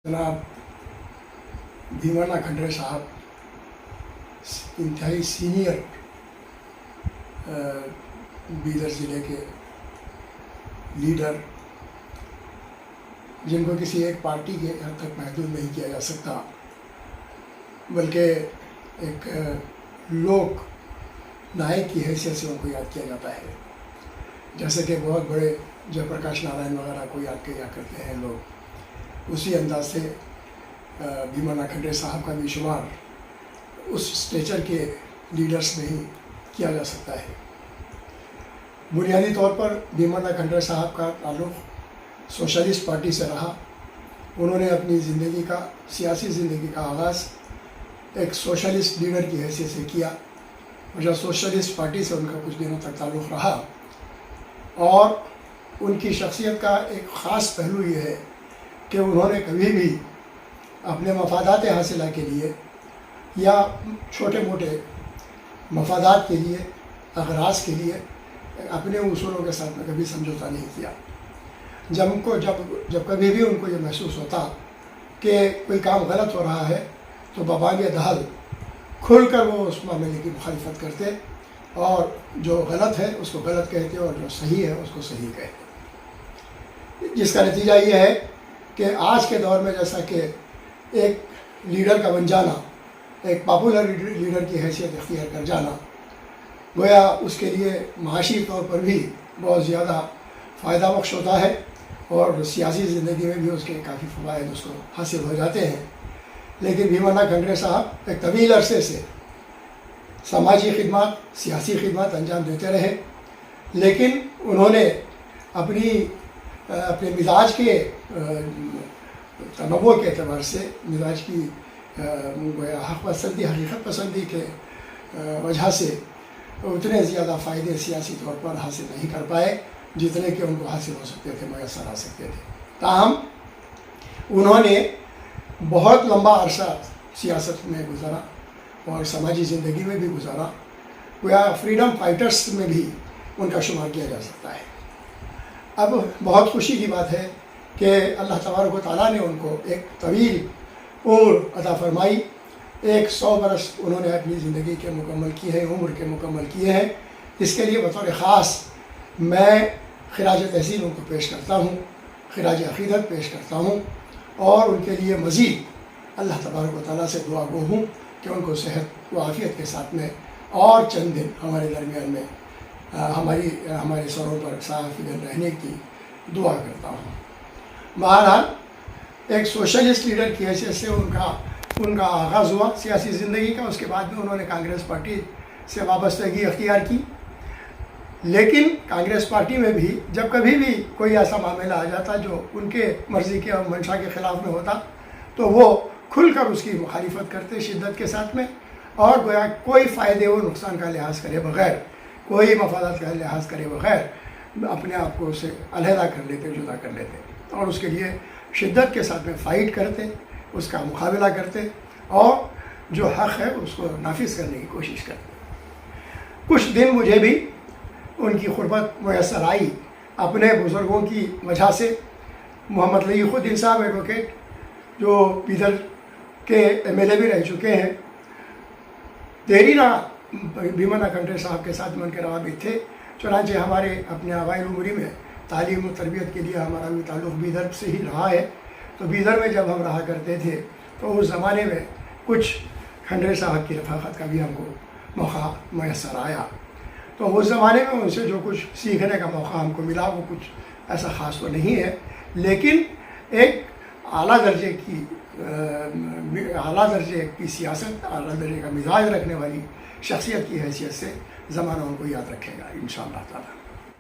جناب بھیمانا کھنڈرے صاحب انتہائی سینئر بیدر ضلع کے لیڈر، جن کو کسی ایک پارٹی کے حد تک محدود نہیں کیا جا سکتا، بلکہ ایک لوک نائک کی حیثیت سے ان کو یاد کیا جاتا ہے، جیسے کہ بہت بڑے جے پرکاش نارائن وغیرہ کو یاد کیا کرتے ہیں لوگ، اسی انداز سے بھیمانا کھنڈرے صاحب کا بھی شمار اس اسٹیچر کے لیڈرز میں ہی کیا جا سکتا ہے۔ بنیادی طور پر بھیمانا کھنڈرے صاحب کا تعلق سوشلسٹ پارٹی سے رہا۔ انہوں نے اپنی زندگی کا، سیاسی زندگی کا آغاز ایک سوشلسٹ لیڈر کی حیثیت سے کیا، اور سوشلسٹ پارٹی سے ان کا کچھ دنوں تک تعلق رہا، اور ان کی شخصیت کا ایک خاص پہلو یہ ہے کہ انہوں نے کبھی بھی اپنے مفادات حاصلہ کے لیے یا چھوٹے موٹے مفادات کے لیے، اغراض کے لیے اپنے اصولوں کے ساتھ میں کبھی سمجھوتا نہیں کیا۔ جب کبھی بھی ان کو یہ محسوس ہوتا کہ کوئی کام غلط ہو رہا ہے تو ببانگ دہل کھل کر وہ اس معاملے کی مخالفت کرتے، اور جو غلط ہے اس کو غلط کہتے اور جو صحیح ہے اس کو صحیح کہتے، جس کا نتیجہ یہ ہے کہ آج کے دور میں جیسا کہ ایک لیڈر کا بن جانا، ایک پاپولر لیڈر کی حیثیت اختیار کر جانا، گویا اس کے لیے معاشی طور پر بھی بہت زیادہ فائدہ بخش ہوتا ہے، اور سیاسی زندگی میں بھی اس کے کافی فوائد اس کو حاصل ہو جاتے ہیں۔ لیکن بھیمانا کھنڈرے صاحب ایک طویل عرصے سے سماجی خدمات، سیاسی خدمات انجام دیتے رہے، لیکن انہوں نے اپنے مزاج کے تنوع کے اعتبار سے، مزاج کی حق پسندی، حقیقت پسندی کے وجہ سے اتنے زیادہ فائدے سیاسی طور پر حاصل نہیں کر پائے جتنے کہ ان کو حاصل ہو سکتے تھے، میسر آ سکتے تھے۔ تاہم انہوں نے بہت لمبا عرصہ سیاست میں گزارا اور سماجی زندگی میں بھی گزارا، گویا فریڈم فائٹرز میں بھی ان کا شمار کیا جا سکتا ہے۔ اب بہت خوشی کی بات ہے کہ اللہ تبارک و تعالیٰ نے ان کو ایک طویل عمر عطا فرمائی، 100 برس انہوں نے اپنی زندگی کے مکمل کیے ہیں، عمر کے مکمل کیے ہیں۔ اس کے لیے بطور خاص میں خراج تحسین ان کو پیش کرتا ہوں، خراج عقیدت پیش کرتا ہوں، اور ان کے لیے مزید اللہ تبارک و تعالیٰ سے دعا گو ہوں کہ ان کو صحت و عافیت کے ساتھ میں اور چند دن ہمارے درمیان میں ہمارے سروں پر صحافی دن رہنے کی دعا کرتا ہوں۔ بہرحال ایک سوشلسٹ لیڈر کی حیثیت سے ان کا آغاز ہوا سیاسی زندگی کا۔ اس کے بعد میں انہوں نے کانگریس پارٹی سے وابستگی اختیار کی، لیکن کانگریس پارٹی میں بھی جب کبھی بھی کوئی ایسا معاملہ آ جاتا جو ان کے مرضی کے اور منشا کے خلاف میں ہوتا تو وہ کھل کر اس کی مخالفت کرتے شدت کے ساتھ میں، اور گویا کوئی فائدے و نقصان کا لحاظ کرے بغیر، کوئی مفادات کا لحاظ کرے بغیر اپنے آپ کو اسے علیحدہ کر لیتے، جدا کر لیتے، اور اس کے لیے شدت کے ساتھ میں فائٹ کرتے، اس کا مقابلہ کرتے، اور جو حق ہے اس کو نافذ کرنے کی کوشش کرتے۔ کچھ دن مجھے بھی ان کی قربت میسر آئی اپنے بزرگوں کی وجہ سے۔ محمد لطیف الدین صاحب ایڈوکیٹ، جو بیدر کے MLA بھی رہ چکے ہیں، دیرینہ بھیمانا کھنڈرے صاحب کے ساتھ میں ان کے روابط تھے، چنانچہ ہمارے اپنے اوائل عمری میں تعلیم و تربیت کے لیے ہمارا بھی تعلق بیدر سے ہی رہا ہے۔ تو بیدر میں جب ہم رہا کرتے تھے تو اس زمانے میں کچھ کھنڈرے صاحب کی رفاقت کا بھی ہم کو موقع میسر آیا۔ تو اس زمانے میں ان سے جو کچھ سیکھنے کا موقع ہم کو ملا وہ کچھ ایسا خاص تو نہیں ہے، لیکن ایک اعلیٰ درجے کی سیاست، اعلیٰ درجے کا مزاج رکھنے والی شخصیت کی حیثیت سے زمانہ ان کو یاد رکھے گا انشاءاللہ تعالیٰ۔